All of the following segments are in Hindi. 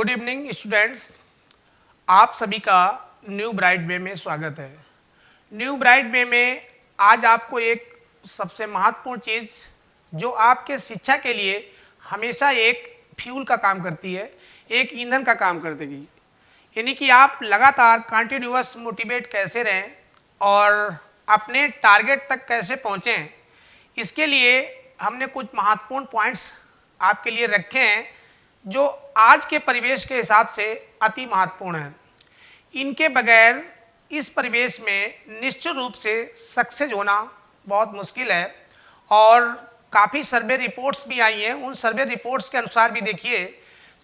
Good evening students. आप सभी का न्यू ब्राइट वे में स्वागत है। न्यू ब्राइट वे में आज आपको एक सबसे महत्वपूर्ण चीज़ जो आपके शिक्षा के लिए हमेशा एक फ्यूल का काम करती है, एक ईंधन का काम कर देगी, यानी कि आप लगातार कंटिन्यूअस मोटिवेट कैसे रहें और अपने टारगेट तक कैसे पहुँचें। इसके लिए हमने कुछ महत्वपूर्ण पॉइंट्स आपके लिए रखे हैं जो आज के परिवेश के हिसाब से अति महत्वपूर्ण है। इनके बगैर इस परिवेश में निश्चित रूप से सक्सेस होना बहुत मुश्किल है और काफ़ी सर्वे रिपोर्ट्स भी आई हैं। उन सर्वे रिपोर्ट्स के अनुसार भी देखिए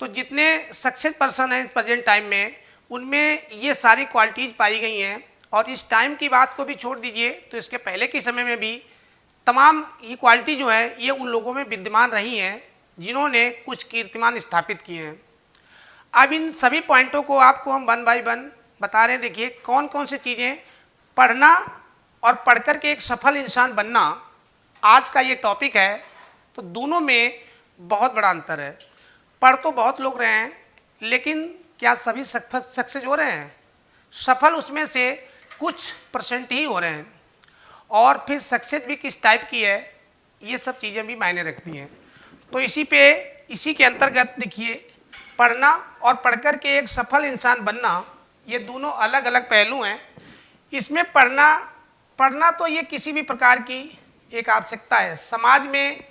तो जितने सक्सेस पर्सन हैं प्रेजेंट टाइम में, उनमें ये सारी क्वालिटीज़ पाई गई हैं। और इस टाइम की बात को भी छोड़ दीजिए तो इसके पहले के समय में भी तमाम ये क्वालिटी जो है ये उन लोगों में विद्यमान रही हैं जिन्होंने कुछ कीर्तिमान स्थापित किए हैं। अब इन सभी पॉइंटों को आपको हम वन बाय वन बता रहे हैं। देखिए कौन कौन सी चीज़ें, पढ़ना और पढ़कर के एक सफल इंसान बनना आज का ये टॉपिक है। तो दोनों में बहुत बड़ा अंतर है। पढ़ तो बहुत लोग रहे हैं लेकिन क्या सभी सक्सेस हो रहे हैं? सफल उसमें से कुछ परसेंट ही हो रहे हैं। और फिर सक्सेस भी किस टाइप की है, ये सब चीज़ें भी मायने रखती हैं। तो इसी के अंतर्गत देखिए, पढ़ना और पढ़कर के एक सफल इंसान बनना ये दोनों अलग अलग पहलू हैं। इसमें पढ़ना तो ये किसी भी प्रकार की एक आवश्यकता है। समाज में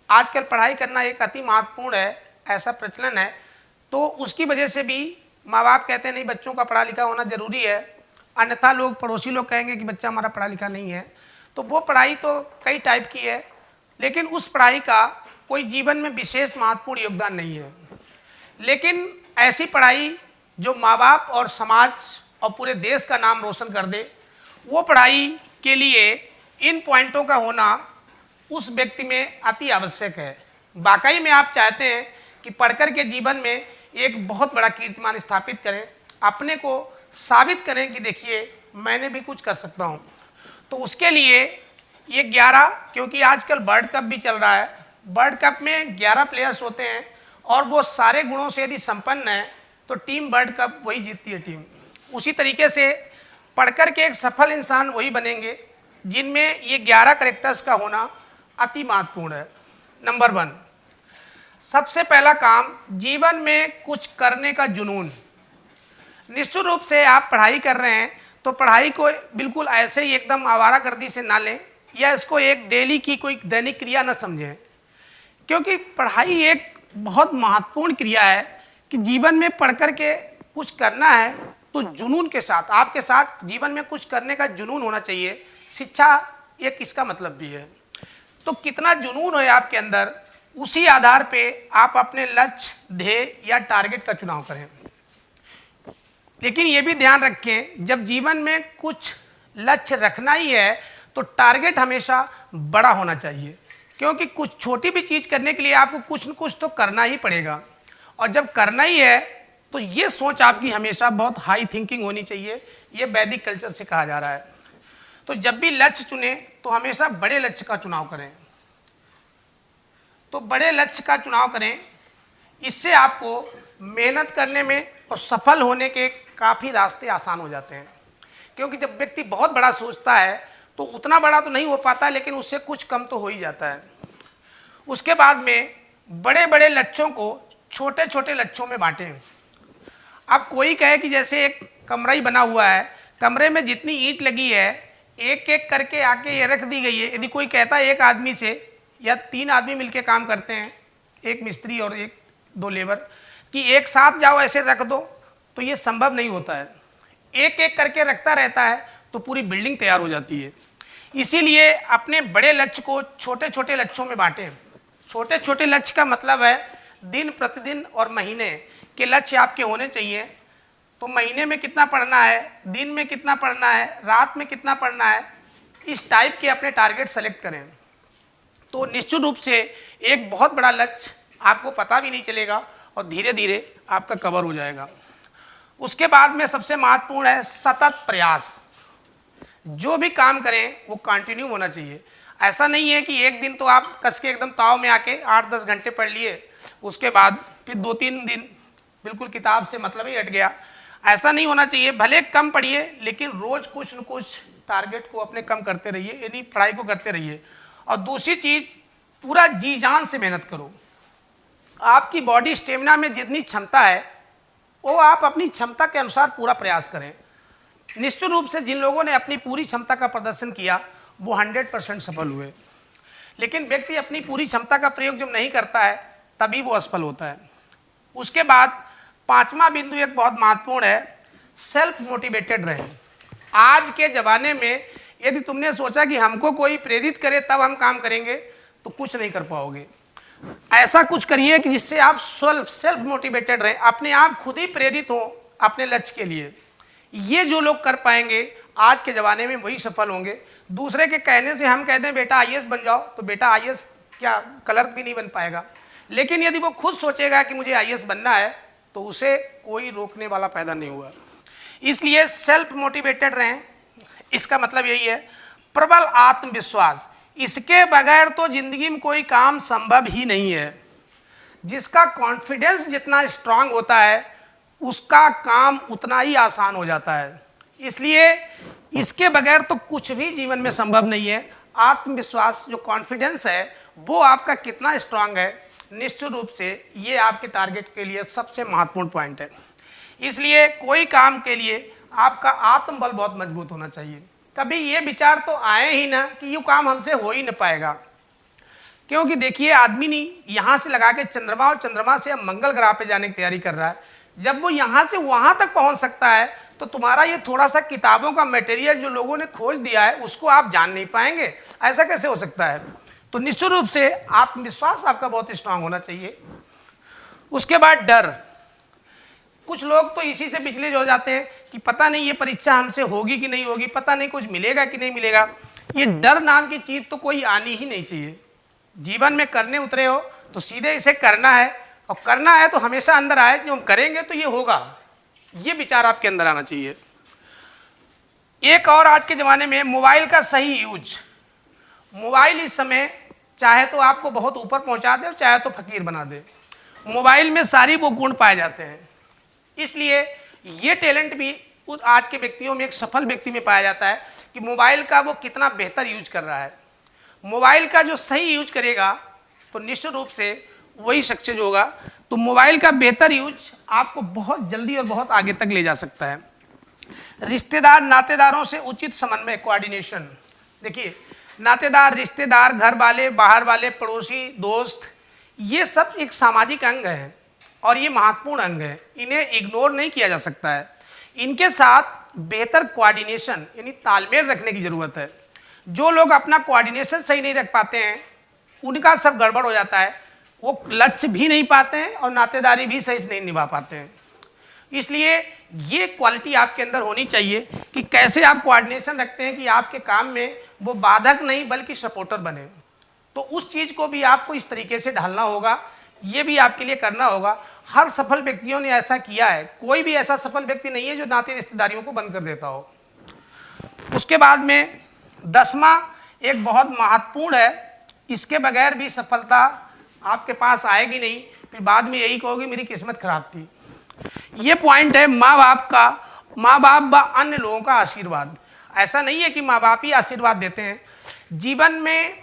आजकल पढ़ाई करना एक अति महत्वपूर्ण है, ऐसा प्रचलन है। तो उसकी वजह से भी माँ बाप कहते हैं नहीं बच्चों का पढ़ा लिखा होना ज़रूरी है, अन्यथा लोग पड़ोसी लोग कहेंगे कि बच्चा हमारा पढ़ा लिखा नहीं है। तो वो पढ़ाई तो कई टाइप की है, लेकिन उस पढ़ाई का कोई जीवन में विशेष महत्वपूर्ण योगदान नहीं है। लेकिन ऐसी पढ़ाई जो माँ बाप और समाज और पूरे देश का नाम रोशन कर दे, वो पढ़ाई के लिए इन पॉइंटों का होना उस व्यक्ति में अति आवश्यक है। वाकई में आप चाहते हैं कि पढ़कर के जीवन में एक बहुत बड़ा कीर्तिमान स्थापित करें, अपने को साबित करें कि देखिए मैंने भी कुछ कर सकता हूँ। तो उसके लिए ये 11, क्योंकि आजकल वर्ल्ड कप भी चल रहा है, वर्ल्ड कप में 11 प्लेयर्स होते हैं और वो सारे गुणों से यदि संपन्न है तो टीम वर्ल्ड कप वही जीतती है टीम। उसी तरीके से पढ़कर के एक सफल इंसान वही बनेंगे जिनमें ये 11 कैरेक्टर्स का होना अति महत्वपूर्ण है। नंबर 1, सबसे पहला काम, जीवन में कुछ करने का जुनून। निश्चित रूप से आप पढ़ाई कर रहे हैं तो पढ़ाई को बिल्कुल ऐसे ही एकदम आवारागर्दी से ना लें या इसको एक डेली की कोई दैनिक क्रिया ना समझें, क्योंकि पढ़ाई एक बहुत महत्वपूर्ण क्रिया है कि जीवन में पढ़ कर के कुछ करना है तो जुनून के साथ, आपके साथ जीवन में कुछ करने का जुनून होना चाहिए। शिक्षा एक इसका मतलब भी है। तो कितना जुनून है आपके अंदर, उसी आधार पे आप अपने लक्ष्य, ध्येय या टारगेट का चुनाव करें। लेकिन ये भी ध्यान रखें, जब जीवन में कुछ लक्ष्य रखना ही है तो टारगेट हमेशा बड़ा होना चाहिए, क्योंकि कुछ छोटी भी चीज़ करने के लिए आपको कुछ न कुछ तो करना ही पड़ेगा। और जब करना ही है तो ये सोच आपकी हमेशा बहुत हाई थिंकिंग होनी चाहिए। ये वैदिक कल्चर से कहा जा रहा है। तो जब भी लक्ष्य चुने तो हमेशा बड़े लक्ष्य का चुनाव करें। तो बड़े लक्ष्य का चुनाव करें, इससे आपको मेहनत करने में और सफल होने के काफ़ी रास्ते आसान हो जाते हैं। क्योंकि जब व्यक्ति बहुत बड़ा सोचता है तो उतना बड़ा तो नहीं हो पाता, लेकिन उससे कुछ कम तो हो ही जाता है। उसके बाद में बड़े बड़े लक्ष्यों को छोटे छोटे लक्ष्यों में बांटें। अब कोई कहे कि जैसे एक कमरा ही बना हुआ है, कमरे में जितनी ईंट लगी है एक एक करके आके ये रख दी गई है। यदि कोई कहता है एक आदमी से या 3 आदमी मिलके काम करते हैं, एक मिस्त्री और 1-2 लेबर, कि एक साथ जाओ ऐसे रख दो, तो ये संभव नहीं होता है। एक एक करके रखता रहता है तो पूरी बिल्डिंग तैयार हो जाती है। इसीलिए अपने बड़े लक्ष्य को छोटे छोटे लक्ष्यों में बांटें। छोटे छोटे लक्ष्य का मतलब है दिन प्रतिदिन और महीने के लक्ष्य आपके होने चाहिए। तो महीने में कितना पढ़ना है, दिन में कितना पढ़ना है, रात में कितना पढ़ना है, इस टाइप के अपने टारगेट सेलेक्ट करें। तो निश्चित रूप से एक बहुत बड़ा लक्ष्य आपको पता भी नहीं चलेगा और धीरे धीरे आपका कवर हो जाएगा। उसके बाद में सबसे महत्वपूर्ण है सतत प्रयास। जो भी काम करें वो कंटिन्यू होना चाहिए। ऐसा नहीं है कि एक दिन तो आप कस के एकदम ताव में आके 8-10 घंटे पढ़ लिए, उसके बाद फिर 2-3 दिन बिल्कुल किताब से मतलब ही हट गया। ऐसा नहीं होना चाहिए, भले कम पढ़िए लेकिन रोज कुछ न कुछ टारगेट को अपने कम करते रहिए, यानी पढ़ाई को करते रहिए। और दूसरी चीज, पूरा जी जान से मेहनत करो। आपकी बॉडी स्टेमिना में जितनी क्षमता है वो आप अपनी क्षमता के अनुसार पूरा प्रयास करें। निश्चित रूप से जिन लोगों ने अपनी पूरी क्षमता का प्रदर्शन किया वो 100% सफल हुए, लेकिन व्यक्ति अपनी पूरी क्षमता का प्रयोग जब नहीं करता है तभी वो असफल होता है। उसके बाद पांचवा बिंदु एक बहुत महत्वपूर्ण है, सेल्फ मोटिवेटेड रहें। आज के जमाने में यदि तुमने सोचा कि हमको कोई प्रेरित करे तब हम काम करेंगे तो कुछ नहीं कर पाओगे। ऐसा कुछ करिए कि जिससे आप सेल्फ मोटिवेटेड रहें, अपने आप खुद ही प्रेरित हो अपने लक्ष्य के लिए। ये जो लोग कर पाएंगे आज के ज़माने में वही सफल होंगे। दूसरे के कहने से हम कहते हैं बेटा आईएएस बन जाओ, तो बेटा आईएएस क्या क्लर्क भी नहीं बन पाएगा। लेकिन यदि वो खुद सोचेगा कि मुझे आईएएस बनना है तो उसे कोई रोकने वाला पैदा नहीं हुआ। इसलिए सेल्फ मोटिवेटेड रहें। इसका मतलब यही है प्रबल आत्मविश्वास, इसके बगैर तो जिंदगी में कोई काम संभव ही नहीं है। जिसका कॉन्फिडेंस जितना स्ट्रांग होता है उसका काम उतना ही आसान हो जाता है। इसलिए इसके बगैर तो कुछ भी जीवन में संभव नहीं है। आत्मविश्वास जो कॉन्फिडेंस है वो आपका कितना स्ट्रांग है, निश्चित रूप से ये आपके टारगेट के लिए सबसे महत्वपूर्ण पॉइंट है। इसलिए कोई काम के लिए आपका आत्मबल बहुत मजबूत होना चाहिए। कभी ये विचार तो आए ही ना कि ये काम हमसे हो ही न पाएगा, क्योंकि देखिए आदमी नहीं यहाँ से लगा के चंद्रमा और चंद्रमा से अब मंगल ग्रह पे जाने की तैयारी कर रहा है। जब वो यहाँ से वहाँ तक पहुँच सकता है तो तुम्हारा ये थोड़ा सा किताबों का मटेरियल जो लोगों ने खोज दिया है उसको आप जान नहीं पाएंगे। ऐसा कैसे हो सकता है? तो निश्चित रूप से आत्मविश्वास आपका बहुत स्ट्रांग होना चाहिए। उसके बाद डर। कुछ लोग तो इसी से विचलित हो जाते हैं कि पता नहीं ये परीक्षा हमसे होगी कि नहीं होगी, पता नहीं कुछ मिलेगा कि नहीं मिलेगा। ये डर नाम की चीज तो कोई आनी ही नहीं चाहिए। जीवन में करने उतरे हो तो सीधे इसे करना है, और करना है तो हमेशा अंदर आए जो हम करेंगे तो ये होगा, ये विचार आपके अंदर आना चाहिए। एक और आज के ज़माने में मोबाइल का सही यूज। मोबाइल इस समय चाहे तो आपको बहुत ऊपर पहुंचा दे, चाहे तो फकीर बना दे। मोबाइल में सारी वो गुण पाए जाते हैं। इसलिए ये टैलेंट भी आज के व्यक्तियों में, एक सफल व्यक्ति में पाया जाता है कि मोबाइल का वो कितना बेहतर यूज कर रहा है। मोबाइल का जो सही यूज करेगा तो निश्चित रूप से वही सक्सेस होगा। तो मोबाइल का बेहतर यूज आपको बहुत जल्दी और बहुत आगे तक ले जा सकता है। रिश्तेदार नातेदारों से उचित समन्वय, कोऑर्डिनेशन। देखिए नातेदार, रिश्तेदार, घर वाले, बाहर वाले, पड़ोसी, दोस्त, ये सब एक सामाजिक अंग है और ये महत्वपूर्ण अंग है। इन्हें इग्नोर नहीं किया जा सकता है। इनके साथ बेहतर कोऑर्डिनेशन यानी तालमेल रखने की जरूरत है। जो लोग अपना कोऑर्डिनेशन सही नहीं रख पाते हैं उनका सब गड़बड़ हो जाता है। वो लक्ष्य भी नहीं पाते हैं और नातेदारी भी सही से नहीं निभा पाते हैं। इसलिए ये क्वालिटी आपके अंदर होनी चाहिए कि कैसे आप कोऑर्डिनेशन रखते हैं कि आपके काम में वो बाधक नहीं बल्कि सपोर्टर बने। तो उस चीज़ को भी आपको इस तरीके से ढालना होगा, ये भी आपके लिए करना होगा। हर सफल व्यक्तियों ने ऐसा किया है। कोई भी ऐसा सफल व्यक्ति नहीं है जो नाते रिश्तेदारियों को बंद कर देता हो। उसके बाद में 10वां एक बहुत महत्वपूर्ण है, इसके बगैर भी सफलता आपके पास आएगी नहीं, फिर बाद में यही कहोगे मेरी किस्मत खराब थी। ये पॉइंट है माँ बाप का, माँ बाप व अन्य लोगों का आशीर्वाद। ऐसा नहीं है कि माँ बाप ही आशीर्वाद देते हैं। जीवन में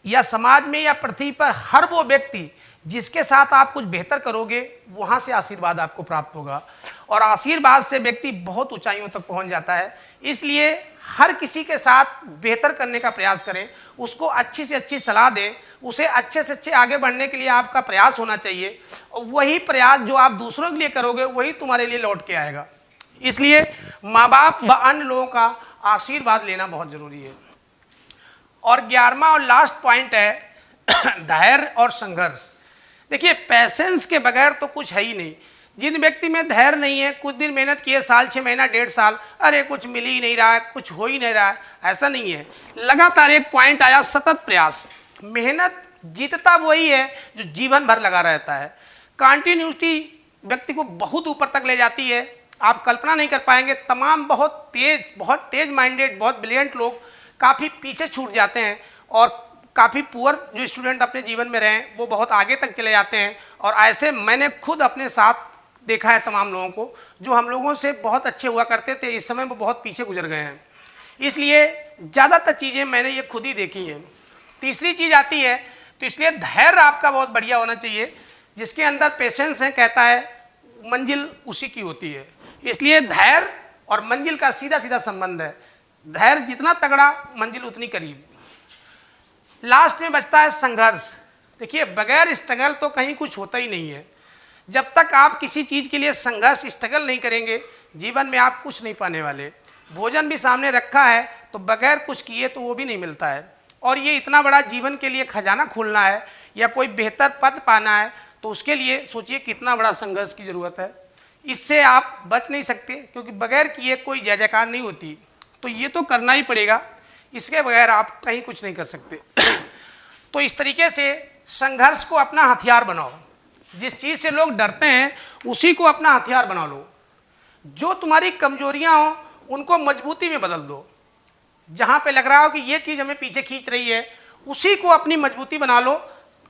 या समाज में या पृथ्वी पर हर वो व्यक्ति जिसके साथ आप कुछ बेहतर करोगे वहाँ से आशीर्वाद आपको प्राप्त होगा, और आशीर्वाद से व्यक्ति बहुत ऊंचाइयों तक पहुँच जाता है। इसलिए हर किसी के साथ बेहतर करने का प्रयास करें, उसको अच्छी से अच्छी सलाह दें, उसे अच्छे से अच्छे आगे बढ़ने के लिए आपका प्रयास होना चाहिए। और वही प्रयास जो आप दूसरों के लिए करोगे वही तुम्हारे लिए लौट के आएगा। इसलिए माँ बाप व अन्य लोगों का आशीर्वाद लेना बहुत जरूरी है। और 11वां और लास्ट पॉइंट है धैर्य और संघर्ष। देखिए पैसेंस के बगैर तो कुछ है ही नहीं। जिन व्यक्ति में धैर्य नहीं है, कुछ दिन मेहनत किए, साल 6 महीना 1.5 साल, अरे कुछ मिल ही नहीं रहा है, कुछ हो ही नहीं रहा है, ऐसा नहीं है। लगातार एक पॉइंट आया, सतत प्रयास। मेहनत जीतता वही है जो जीवन भर लगा रहता है। कंटिन्यूटी व्यक्ति को बहुत ऊपर तक ले जाती है, आप कल्पना नहीं कर पाएंगे। तमाम बहुत तेज माइंडेड, बहुत ब्रिलियंट लोग काफ़ी पीछे छूट जाते हैं, और काफ़ी पुअर जो स्टूडेंट अपने जीवन में रहे वो बहुत आगे तक चले जाते हैं। और ऐसे मैंने खुद अपने साथ देखा है तमाम लोगों को, जो हम लोगों से बहुत अच्छे हुआ करते थे, इस समय वो बहुत पीछे गुजर गए हैं। इसलिए ज़्यादातर चीज़ें मैंने ये खुद ही देखी हैं। तीसरी चीज़ आती है, तो इसलिए धैर्य आपका बहुत बढ़िया होना चाहिए। जिसके अंदर पेशेंस है, कहता है मंजिल उसी की होती है। इसलिए धैर्य और मंजिल का सीधा सीधा संबंध है। धैर्य जितना तगड़ा, मंजिल उतनी करीब। लास्ट में बचता है संघर्ष। देखिए, बगैर स्ट्रगल तो कहीं कुछ होता ही नहीं है। जब तक आप किसी चीज़ के लिए संघर्ष, स्ट्रगल नहीं करेंगे, जीवन में आप कुछ नहीं पाने वाले। भोजन भी सामने रखा है तो बगैर कुछ किए तो वो भी नहीं मिलता है। और ये इतना बड़ा जीवन के लिए खजाना खोलना है या कोई बेहतर पद पाना है, तो उसके लिए सोचिए कितना बड़ा संघर्ष की ज़रूरत है। इससे आप बच नहीं सकते, क्योंकि बगैर किए कोई जय जयकार नहीं होती। तो ये तो करना ही पड़ेगा, इसके बगैर आप कहीं कुछ नहीं कर सकते। तो इस तरीके से संघर्ष को अपना हथियार बनाओ। जिस चीज़ से लोग डरते हैं उसी को अपना हथियार बना लो। जो तुम्हारी कमजोरियां हो उनको मजबूती में बदल दो। जहाँ पे लग रहा हो कि ये चीज़ हमें पीछे खींच रही है, उसी को अपनी मजबूती बना लो।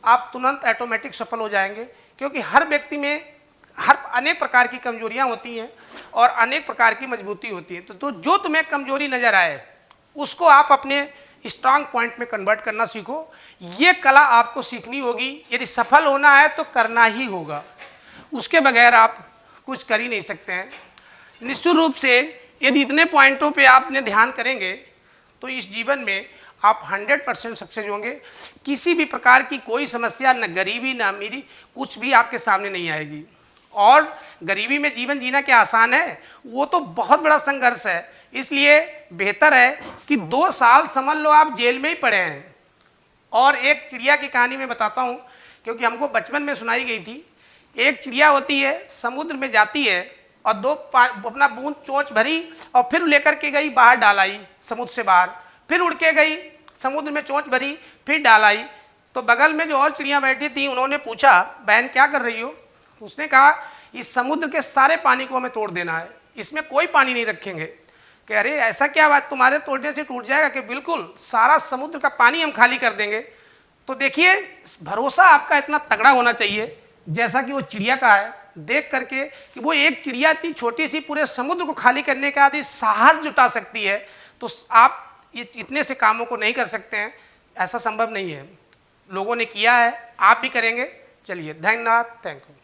आप तुरंत ऑटोमेटिक सफल हो जाएंगे, क्योंकि हर व्यक्ति में हर अनेक प्रकार की कमजोरियां होती हैं और अनेक प्रकार की मजबूती होती है। तो जो तुम्हें कमजोरी नज़र आए उसको आप अपने स्ट्रांग पॉइंट में कन्वर्ट करना सीखो। ये कला आपको सीखनी होगी। यदि सफल होना है तो करना ही होगा, उसके बगैर आप कुछ कर ही नहीं सकते हैं। निश्चित रूप से यदि इतने पॉइंटों पे आपने ध्यान करेंगे तो इस जीवन में आप 100% सक्सेस होंगे। किसी भी प्रकार की कोई समस्या, न गरीबी न अमीरी, कुछ भी आपके सामने नहीं आएगी। और गरीबी में जीवन जीना क्या आसान है? वो तो बहुत बड़ा संघर्ष है। इसलिए बेहतर है कि 2 साल समझ लो आप जेल में ही पड़े हैं। और एक चिड़िया की कहानी मैं बताता हूँ, क्योंकि हमको बचपन में सुनाई गई थी। एक चिड़िया होती है, समुद्र में जाती है और अपना बूंद चोंच भरी और फिर लेकर के गई, बाहर डाल आई समुद्र से बाहर। फिर उड़ के गई, समुद्र में चोंच भरी, फिर डाल आई। तो बगल में जो और चिड़िया बैठी थी, उन्होंने पूछा, बहन क्या कर रही हो? उसने कहा, इस समुद्र के सारे पानी को हमें तोड़ देना है, इसमें कोई पानी नहीं रखेंगे। कि अरे ऐसा क्या बात, तुम्हारे तोड़ने से टूट जाएगा? कि बिल्कुल, सारा समुद्र का पानी हम खाली कर देंगे। तो देखिए, भरोसा आपका इतना तगड़ा होना चाहिए जैसा कि वो चिड़िया का है। देख करके कि वो एक चिड़िया थी छोटी सी, पूरे समुद्र को खाली करने का यदि साहस जुटा सकती है, तो आप ये इतने से कामों को नहीं कर सकते हैं? ऐसा संभव नहीं है। लोगों ने किया है, आप भी करेंगे। चलिए, धन्यवाद, थैंक यू।